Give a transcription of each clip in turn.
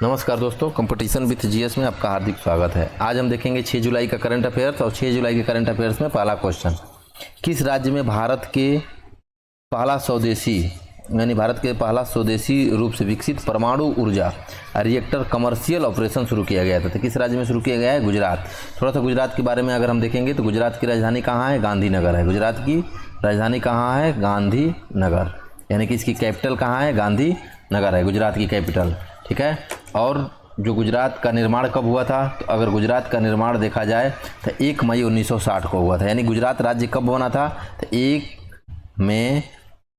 नमस्कार दोस्तों, competition with GS में आपका हार्दिक स्वागत है। आज हम देखेंगे 6 जुलाई का करंट अफेयर्स और 6 जुलाई के करंट अफेयर्स में पहला क्वेश्चन, किस राज्य में भारत के पहला स्वदेशी रूप से विकसित परमाणु ऊर्जा रिएक्टर कमर्शियल ऑपरेशन शुरू किया गया था? तो किस राज्य में शुरू किया गया है? गुजरात। थोड़ा सा गुजरात के बारे में अगर हम देखेंगे तो गुजरात की राजधानी कहाँ है? गांधीनगर है। गुजरात की राजधानी कहाँ है? गांधीनगर, यानी कि इसकी कैपिटल कहाँ है? गांधीनगर है गुजरात की कैपिटल। ठीक है। और जो गुजरात का निर्माण कब हुआ था? तो अगर गुजरात का निर्माण देखा जाए तो 1 मई 1960 को हुआ था। यानी गुजरात राज्य कब बना था? तो 1 मई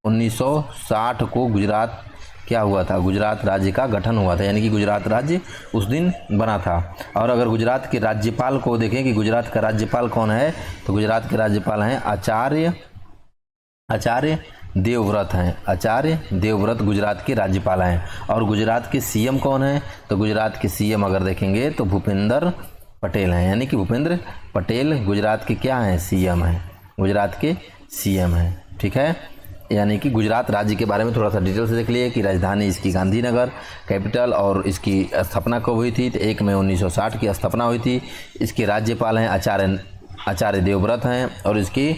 1960 को गुजरात क्या हुआ था? गुजरात राज्य का गठन हुआ था, यानी कि गुजरात राज्य उस दिन बना था। और अगर गुजरात के राज्यपाल को देखें कि गुजरात का राज्यपाल कौन है, तो गुजरात के राज्यपाल हैं आचार्य देवव्रत हैं। आचार्य देवव्रत गुजरात के राज्यपाल हैं। और गुजरात के सीएम कौन है? तो गुजरात के सीएम अगर देखेंगे तो भूपेंद्र पटेल हैं, यानी कि भूपेंद्र पटेल गुजरात के क्या हैं? सीएम हैं। गुजरात के सीएम हैं। ठीक है। यानी कि गुजरात राज्य के बारे में थोड़ा सा डिटेल से देख लिए कि राजधानी इसकी गांधीनगर कैपिटल, और इसकी स्थापना कब हुई थी? तो 1 मई 1960 की स्थापना हुई थी। इसके राज्यपाल हैं आचार्य देवव्रत हैं, और इसकी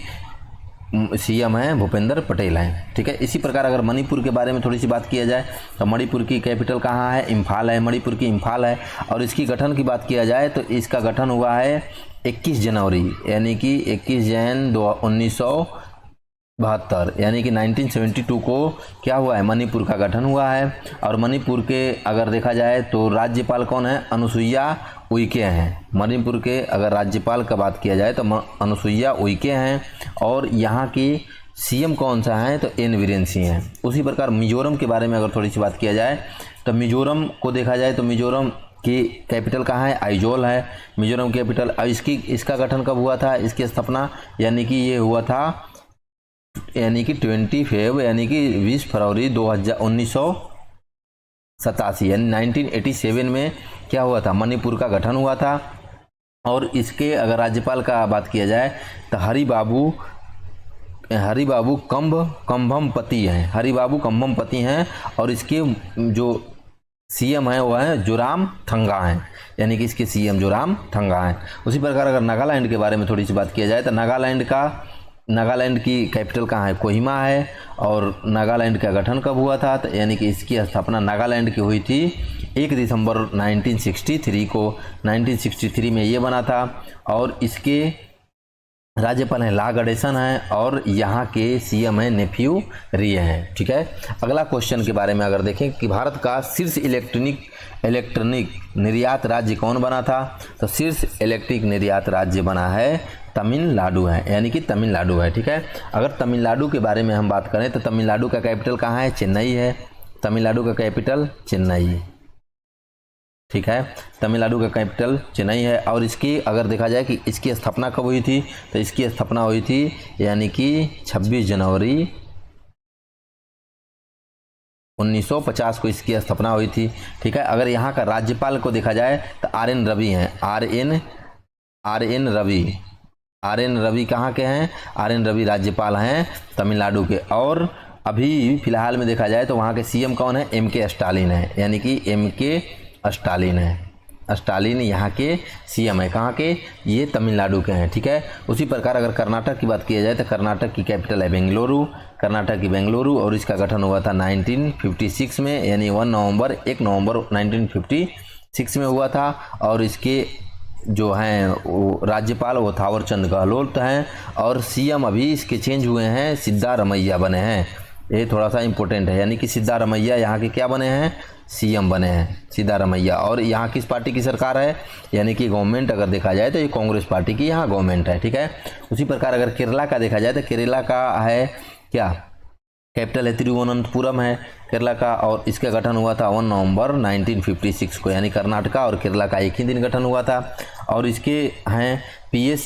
सीएम हैं भूपेंद्र पटेल हैं। ठीक है। इसी प्रकार अगर मणिपुर के बारे में थोड़ी सी बात किया जाए तो मणिपुर की कैपिटल कहाँ है? इम्फाल है। मणिपुर की इम्फाल है। और इसकी गठन की बात किया जाए तो इसका गठन हुआ है 21 जनवरी, यानी कि 21 जैन 1972, यानी कि 1972 को क्या हुआ है? मणिपुर का गठन हुआ है। और मणिपुर के अगर देखा जाए तो राज्यपाल कौन है? अनुसुईया उइके हैं। मणिपुर के अगर राज्यपाल का बात किया जाए तो अनुसुईया उइके हैं। और यहाँ की सीएम कौन सा है? तो एन बीरेन सिंह हैं। उसी प्रकार मिजोरम के बारे में अगर थोड़ी सी बात किया जाए तो मिजोरम को देखा जाए तो मिजोरम की कैपिटल कहाँ है? आइजोल है मिजोरम कैपिटल। और इसका गठन कब हुआ था? इसकी स्थापना यानी कि ये हुआ था यानी कि 20 फरवरी 1987, यानी 1987 में क्या हुआ था? मणिपुर का गठन हुआ था। और इसके अगर राज्यपाल का बात किया जाए तो हरिबाबू कंभमपति हैं। हरिबाबू कंभमपति हैं। और इसके जो सीएम हैं वो हैं जोरामथंगा हैं, यानी कि इसके सीएम जोरामथंगा हैं। उसी प्रकार अगर नागालैंड के बारे में थोड़ी सी बात किया जाए तो नागालैंड की कैपिटल कहाँ है? कोहिमा है। और नागालैंड का गठन कब हुआ था? तो यानी कि इसकी स्थापना नागालैंड की हुई थी 1 दिसंबर 1963 को। 1963 में ये बना था। और इसके राज्यपाल हैं ला गणेशन हैं, और यहाँ के सीएम हैं नेफ्यू रिये हैं। ठीक है। अगला क्वेश्चन के बारे में अगर देखें कि भारत का शीर्ष इलेक्ट्रॉनिक निर्यात राज्य कौन बना था? तो शीर्ष इलेक्ट्रिक निर्यात राज्य बना है तमिलनाडु है, यानी कि तमिलनाडु है। ठीक है। अगर तमिलनाडु के बारे में हम बात करें तो तमिलनाडु का कैपिटल कहाँ है? चेन्नई है। तमिलनाडु का कैपिटल चेन्नई। ठीक है। तमिलनाडु का कैपिटल चेन्नई है। और इसकी अगर देखा जाए कि इसकी स्थापना कब हुई थी, तो इसकी स्थापना हुई थी यानी कि 26 जनवरी 1950 को इसकी स्थापना हुई थी। ठीक है। अगर यहाँ का राज्यपाल को देखा जाए तो RN रवि हैं। RN रवि कहाँ के हैं? RN रवि राज्यपाल हैं तमिलनाडु के। और अभी फिलहाल में देखा जाए तो वहाँ के सीएम कौन है? MK स्टालिन है, यानी कि MK स्टालिन है। स्टालिन यहाँ के सीएम है। कहाँ के? ये तमिलनाडु के हैं। ठीक है। उसी प्रकार अगर कर्नाटक की बात की जाए तो कर्नाटक की कैपिटल है बेंगलुरु। कर्नाटक की बेंगलुरु। और इसका गठन हुआ था 1956 में, यानी 1 नवंबर 1956 में हुआ था। और इसके जो हैं वो राज्यपाल वो थावरचंद गहलोत हैं। और सीएम अभी इसके चेंज हुए हैं, सिद्धारमैया बने हैं। ये थोड़ा सा इंपॉर्टेंट है, यानी कि सिद्धारमैया यहाँ के क्या बने हैं? सीएम बने हैं सिद्धारमैया। और यहाँ किस पार्टी की सरकार है? यानी कि गवर्नमेंट अगर देखा जाए तो ये कांग्रेस पार्टी की यहाँ गवर्नमेंट है। ठीक है। उसी प्रकार अगर केरला का देखा जाए तो केरला का है क्या? कैपिटल है तिरुवनंतपुरम है केरला का। और इसका गठन हुआ था 1 नवंबर 1956 को, यानी कर्नाटका और केरला का एक ही दिन गठन हुआ था। और इसके हैं PS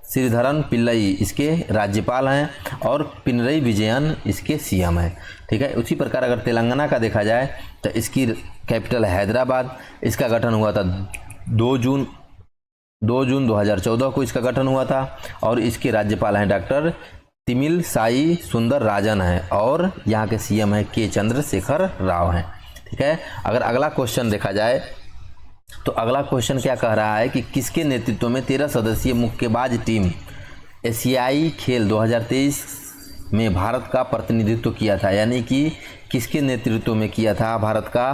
श्रीधरन पिल्लई इसके राज्यपाल हैं, और पिनरई विजयन इसके सीएम हैं। ठीक है। उसी प्रकार अगर तेलंगाना का देखा जाए तो इसकी कैपिटल है हैदराबाद। इसका गठन हुआ था 2 जून 2014 को इसका गठन हुआ था। और इसके राज्यपाल हैं डॉक्टर तिमिल साई सुंदर राजन है, और यहाँ के सीएम है के चंद्रशेखर राव हैं। ठीक है। अगर अगला क्वेश्चन देखा जाए तो अगला क्वेश्चन क्या कह रहा है कि किसके नेतृत्व में 13 सदस्यीय मुक्केबाज टीम एशियाई खेल 2023 में भारत का प्रतिनिधित्व किया था, यानी कि किसके नेतृत्व में किया था भारत का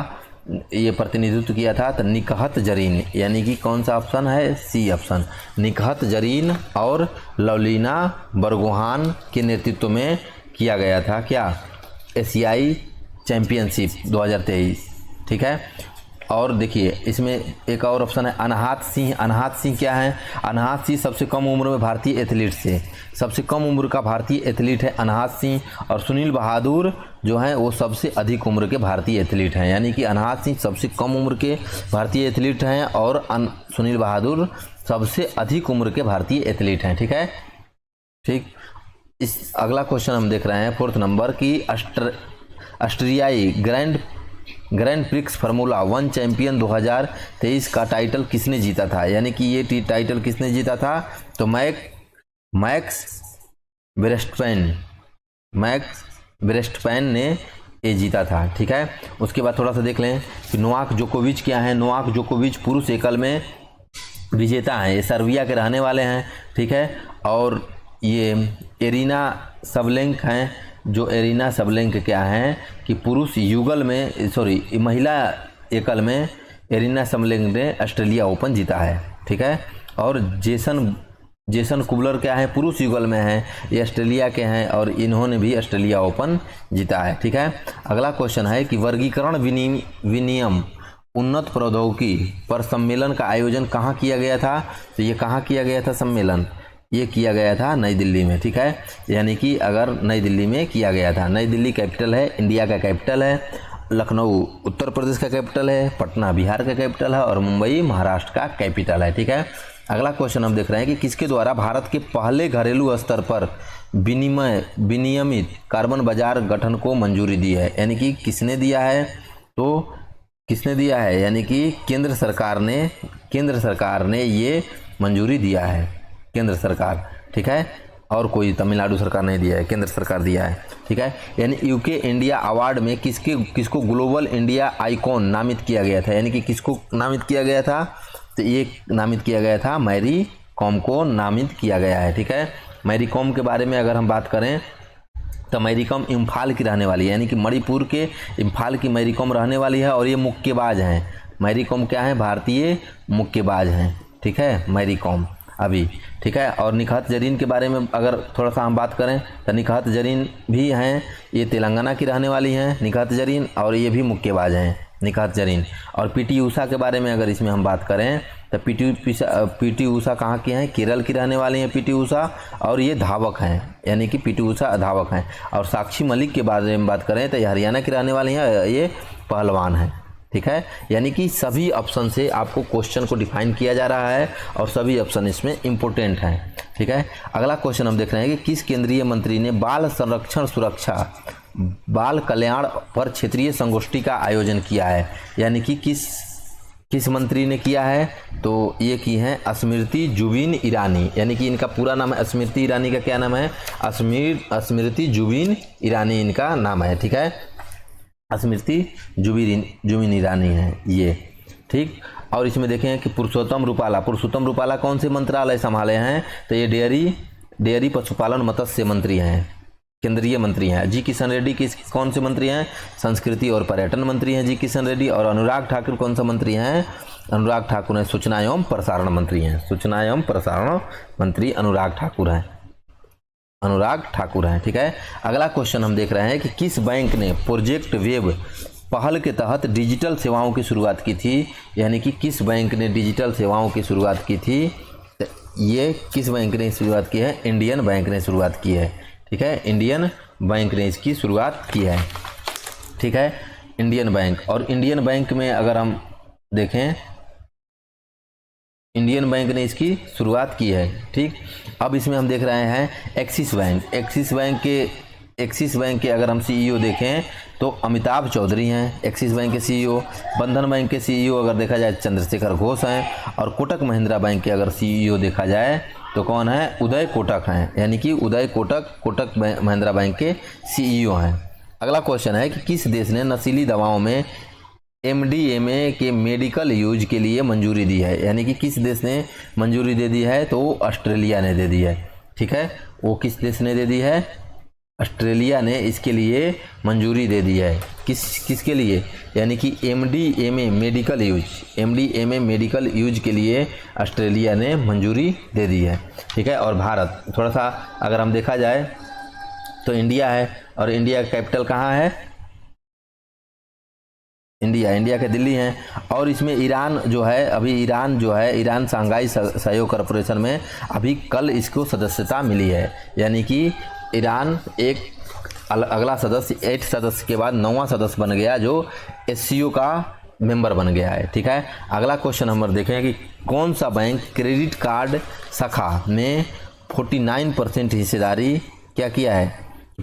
ये प्रतिनिधित्व किया था? तो निकहत जरीन, यानी कि कौन सा ऑप्शन है? सी ऑप्शन, निकहत जरीन और लवलीना बरगोहान के नेतृत्व में किया गया था क्या? एशियाई चैंपियनशिप 2023, ठीक है। और देखिए इसमें एक और ऑप्शन है अनहात सिंह। अनहात सिंह क्या है? अनहात सिंह सबसे कम उम्र में भारतीय एथलीट से, सबसे कम उम्र का भारतीय एथलीट है अनहात सिंह। और सुनील बहादुर जो हैं वो सबसे अधिक उम्र के भारतीय एथलीट हैं, यानी कि अनहात सिंह सबसे कम उम्र के भारतीय एथलीट हैं और सुनील बहादुर सबसे अधिक उम्र के भारतीय एथलीट हैं, ठीक है। ठीक, इस अगला क्वेश्चन हम देख रहे हैं 4th नंबर की ऑस्ट्रियाई ग्रैंड प्रिक्स फार्मूला 1 चैंपियन 2023 का टाइटल किसने जीता था? यानी कि ये टाइटल किसने जीता था? तो मैक्स वेरस्टैपेन ने ये जीता था, ठीक है। उसके बाद थोड़ा सा देख लें कि नोवाक जोकोविच क्या है। नोवाक जोकोविच पुरुष एकल में विजेता हैं, ये सर्बिया के रहने वाले हैं, ठीक है। और ये एरिना सबलेंक हैं, जो एरिना सबलेंक क्या हैं कि पुरुष युगल में महिला एकल में एरिना सबलेंक ने ऑस्ट्रेलिया ओपन जीता है, ठीक है। और जेसन कुबलर क्या है? पुरुष युगल में हैं, ये ऑस्ट्रेलिया के हैं और इन्होंने भी ऑस्ट्रेलिया ओपन जीता है, ठीक है। अगला क्वेश्चन है कि वर्गीकरण विनियम उन्नत प्रौद्योगिकी पर सम्मेलन का आयोजन कहाँ किया गया था? तो ये कहाँ किया गया था सम्मेलन? ये किया गया था नई दिल्ली में, ठीक है। यानी कि अगर नई दिल्ली में किया गया था, नई दिल्ली कैपिटल है, इंडिया का कैपिटल है, लखनऊ उत्तर प्रदेश का कैपिटल है, पटना बिहार का कैपिटल है और मुंबई महाराष्ट्र का कैपिटल है, ठीक है। अगला क्वेश्चन हम देख रहे हैं कि किसके द्वारा भारत के पहले घरेलू स्तर पर विनियमित कार्बन बाजार गठन को मंजूरी दी है? यानी कि किसने दिया है? तो किसने दिया है? यानी कि केंद्र सरकार ने ये मंजूरी दिया है, केंद्र सरकार, ठीक है। और कोई तमिलनाडु सरकार नहीं दिया है, केंद्र सरकार दिया है, ठीक है। यानी यूके इंडिया अवार्ड में किसको ग्लोबल इंडिया आइकॉन नामित किया गया था? यानी कि किसको नामित किया गया था? तो ये नामित किया गया था मैरी कॉम को नामित किया गया है, ठीक है। मैरी कॉम के बारे में अगर हम बात करें तो मैरी कॉम इम्फाल की रहने वाली है, यानी कि मणिपुर के इम्फाल की मैरी कॉम रहने वाली है और ये मुक्केबाज हैं। मैरी कॉम क्या है? भारतीय मुक्केबाज हैं, ठीक है, मैरी कॉम अभी, ठीक है। और निकहत जरीन के बारे में अगर थोड़ा सा हम बात करें तो निकहत जरीन भी हैं, ये तेलंगाना की रहने वाली हैं निकहत जरीन, और ये भी मुक्केबाज हैं निकहत जरीन। और पीटी ऊषा के बारे में अगर इसमें हम बात करें तो पीटी ऊषा कहाँ की हैं? केरल की रहने वाली हैं पीटी ऊषा, और ये धावक हैं, यानी कि पीटी ऊषा धावक हैं। और साक्षी मलिक के बारे में बात करें तो ये हरियाणा की रहने वाली हैं, ये पहलवान हैं, ठीक है। यानी कि सभी ऑप्शन से आपको क्वेश्चन को डिफाइन किया जा रहा है और सभी ऑप्शन इसमें इम्पोर्टेंट हैं, ठीक है। अगला क्वेश्चन हम देख रहे हैं कि किस केंद्रीय मंत्री ने बाल संरक्षण सुरक्षा बाल कल्याण पर क्षेत्रीय संगोष्ठी का आयोजन किया है? यानी कि किस मंत्री ने किया है? तो ये की हैं स्मृति जुबिन ईरानी, यानी कि इनका पूरा नाम है स्मृति ईरानी का क्या नाम है? स्मृति जुबिन ईरानी इनका नाम है, ठीक है। स्मृति जुबिन ईरानी है ये, ठीक। और इसमें देखें कि पुरुषोत्तम रूपाला कौन से मंत्रालय संभाले हैं? तो ये डेयरी पशुपालन मत्स्य मंत्री हैं, केंद्रीय मंत्री हैं। जी किशन रेड्डी कौन से मंत्री हैं? संस्कृति और पर्यटन मंत्री हैं जी किशन रेड्डी। और अनुराग ठाकुर कौन सा मंत्री हैं? अनुराग ठाकुर हैं सूचना एवं प्रसारण मंत्री हैं, सूचना एवं प्रसारण मंत्री अनुराग ठाकुर हैं, ठीक है। अगला क्वेश्चन हम देख रहे हैं कि किस बैंक ने प्रोजेक्ट वेब पहल के तहत डिजिटल सेवाओं की शुरुआत की थी? यानी कि किस बैंक ने डिजिटल सेवाओं की शुरुआत की थी? ये किस बैंक ने शुरुआत की है? इंडियन बैंक ने शुरुआत की है, ठीक है। इंडियन बैंक ने इसकी शुरुआत की है, ठीक है, इंडियन बैंक। और इंडियन बैंक में अगर हम देखें, इंडियन बैंक ने इसकी शुरुआत की है, ठीक। अब इसमें हम देख रहे हैं एक्सिस बैंक के अगर हम सीईओ देखें तो अमिताभ चौधरी हैं एक्सिस बैंक के सीईओ। बंधन बैंक के सीईओ अगर देखा जाए चंद्रशेखर घोष हैं। और कोटक महिंद्रा बैंक के अगर सीईओ देखा जाए तो कौन है? उदय कोटक हैं, यानी कि उदय कोटक महिंद्रा बैंक के सीईओ हैं। अगला क्वेश्चन है कि किस देश ने नशीली दवाओं में MDMA के मेडिकल यूज के लिए मंजूरी दी है, यानी कि किस देश ने मंजूरी दे दी है, तो ऑस्ट्रेलिया ने दे दी है। ठीक है, वो किस देश ने दे दी है, ऑस्ट्रेलिया ने इसके लिए मंजूरी दे दी है। किसके लिए, यानी कि MDMA medical use, MDMA medical use के लिए ऑस्ट्रेलिया ने मंजूरी दे दी है। ठीक है, और भारत, थोड़ा सा अगर हम देखा जाए तो इंडिया है, और इंडिया का कैपिटल कहाँ है, इंडिया के दिल्ली है। और इसमें ईरान जो है, अभी ईरान जो है, ईरान शंघाई सहयोग कॉरपोरेशन में अभी कल इसको सदस्यता मिली है, यानी कि ईरान एक अगला सदस्य 8 सदस्य के बाद 9वां सदस्य बन गया, जो SCO का मेंबर बन गया है। ठीक है, अगला क्वेश्चन हम देखें कि कौन सा बैंक क्रेडिट कार्ड शाखा में 49% हिस्सेदारी क्या किया है,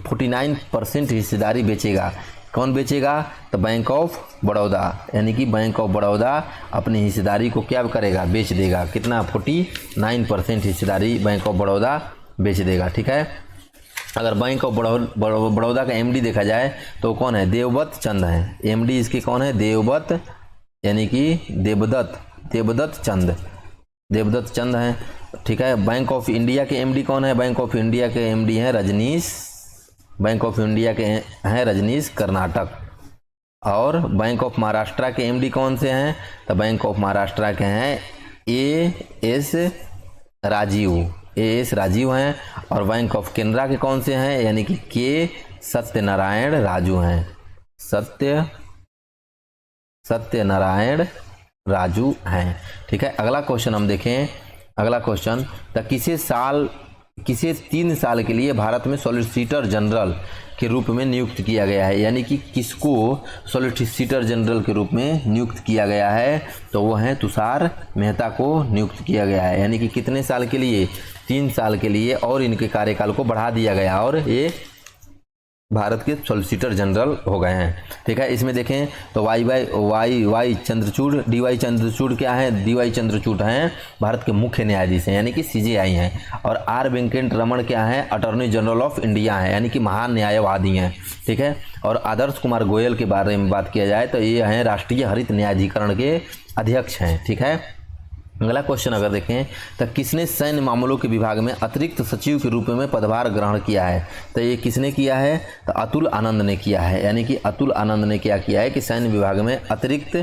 49% हिस्सेदारी बेचेगा। कौन बेचेगा, तो बैंक ऑफ बड़ौदा, यानी कि बैंक ऑफ बड़ौदा अपनी हिस्सेदारी को क्या करेगा, बेच देगा। कितना, 49% हिस्सेदारी बैंक ऑफ बड़ौदा बेच देगा। ठीक है, अगर बैंक ऑफ बड़ौदा का MD देखा जाए तो कौन है, देवदत्त चंद है। MD इसके कौन है, देवदत्त, यानी कि देवदत्त चंद है। ठीक है, बैंक ऑफ इंडिया के MD कौन है, बैंक ऑफ इंडिया के MD हैं रजनीश, बैंक ऑफ इंडिया के हैं रजनीश कर्नाटक। और बैंक ऑफ महाराष्ट्र के MD कौन से हैं, तो बैंक ऑफ महाराष्ट्र के हैं AS राजीव हैं। और बैंक ऑफ केनरा के कौन से हैं, यानी कि K सत्यनारायण राजू हैं। ठीक है, अगला क्वेश्चन हम देखें, अगला क्वेश्चन, तो किसे 3 साल के लिए भारत में सॉलिसिटर जनरल के रूप में नियुक्त किया गया है, यानी कि किसको सॉलिसिटर जनरल के रूप में नियुक्त किया गया है, तो वो है तुषार मेहता को नियुक्त किया गया है। यानी कि कितने साल के लिए, 3 साल के लिए, और इनके कार्यकाल को बढ़ा दिया गया और ये भारत के सॉलिसिटर जनरल हो गए हैं। ठीक है, इसमें देखें तो वाई चंद्रचूड़, DY चंद्रचूड़ क्या है, DY चंद्रचूड़ हैं भारत के मुख्य न्यायाधीश हैं, यानी कि CJI हैं। और R वेंकट रमण क्या है, अटॉर्नी जनरल ऑफ इंडिया है, यानी कि महान न्यायवादी हैं। ठीक है, और आदर्श कुमार गोयल के बारे में बात किया जाए तो ये हैं राष्ट्रीय हरित न्यायाधिकरण के अध्यक्ष हैं। ठीक है, अगला क्वेश्चन अगर देखें तो किसने सैन्य मामलों के विभाग में अतिरिक्त सचिव के रूप में पदभार ग्रहण किया है, तो ये किसने किया है, तो अतुल आनंद ने किया है। यानी कि अतुल आनंद ने क्या किया है कि सैन्य विभाग में अतिरिक्त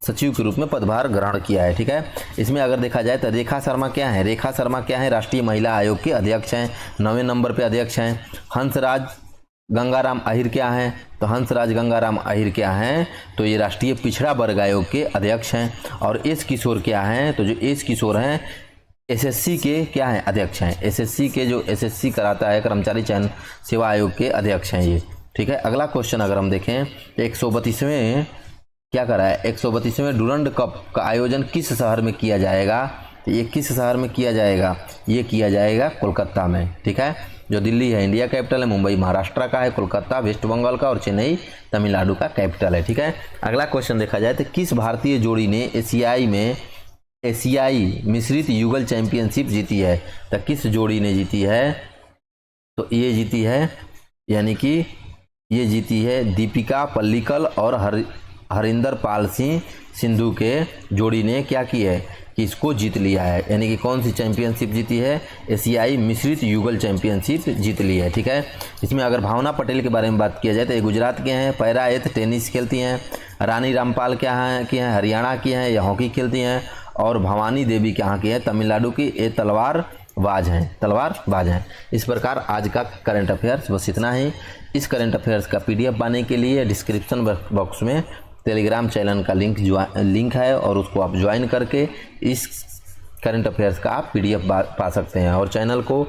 सचिव के रूप में पदभार ग्रहण किया है। ठीक है, इसमें अगर देखा जाए तो रेखा शर्मा क्या है, राष्ट्रीय महिला आयोग के अध्यक्ष हैं, 9वें नंबर पर अध्यक्ष हैं। हंसराज गंगाराम अहिर क्या हैं, तो हंसराज गंगाराम अहिर क्या हैं, तो ये राष्ट्रीय पिछड़ा वर्ग आयोग के अध्यक्ष हैं। और एस किशोर क्या हैं, तो जो एस किशोर हैं SSC के क्या हैं, अध्यक्ष हैं। SSC के जो SSC कराता है कर्मचारी चयन सेवा आयोग के अध्यक्ष हैं ये। ठीक है, अगला क्वेश्चन अगर हम देखें 132वें क्या करा है, 132वें डुरंड कप का आयोजन किस शहर में किया जाएगा, तो ये किस शहर में किया जाएगा, ये किया जाएगा कोलकाता में। ठीक है, जो दिल्ली है इंडिया कैपिटल है, मुंबई महाराष्ट्र का है, कोलकाता वेस्ट बंगाल का, और चेन्नई तमिलनाडु का कैपिटल है। ठीक है, अगला क्वेश्चन देखा जाए तो किस भारतीय जोड़ी ने एशियाई मिश्रित युगल चैंपियनशिप जीती है, तो किस जोड़ी ने जीती है, तो ये जीती है, यानी कि ये जीती है दीपिका पल्लिकल और हरिंदर पाल सिंह सिंधु के जोड़ी ने क्या की है कि इसको जीत लिया है। यानी कि कौन सी चैंपियनशिप जीती है, एशियाई मिश्रित युगल चैंपियनशिप जीत ली है। ठीक है, इसमें अगर भावना पटेल के बारे में बात किया जाए तो ये गुजरात के हैं, पैरा एथ टेनिस खेलती हैं। रानी रामपाल क्या हैं की हैं, हरियाणा की हैं, ये हॉकी खेलती हैं। और भवानी देवी क्या की हैं, तमिलनाडु की, ये तलवारबाज हैं। इस प्रकार आज का करंट अफेयर्स बस इतना ही। इस करंट अफेयर्स का PDF पाने के लिए डिस्क्रिप्शन बॉक्स में टेलीग्राम चैनल का लिंक है, और उसको आप ज्वाइन करके इस करंट अफेयर्स का आप PDF पा सकते हैं। और चैनल को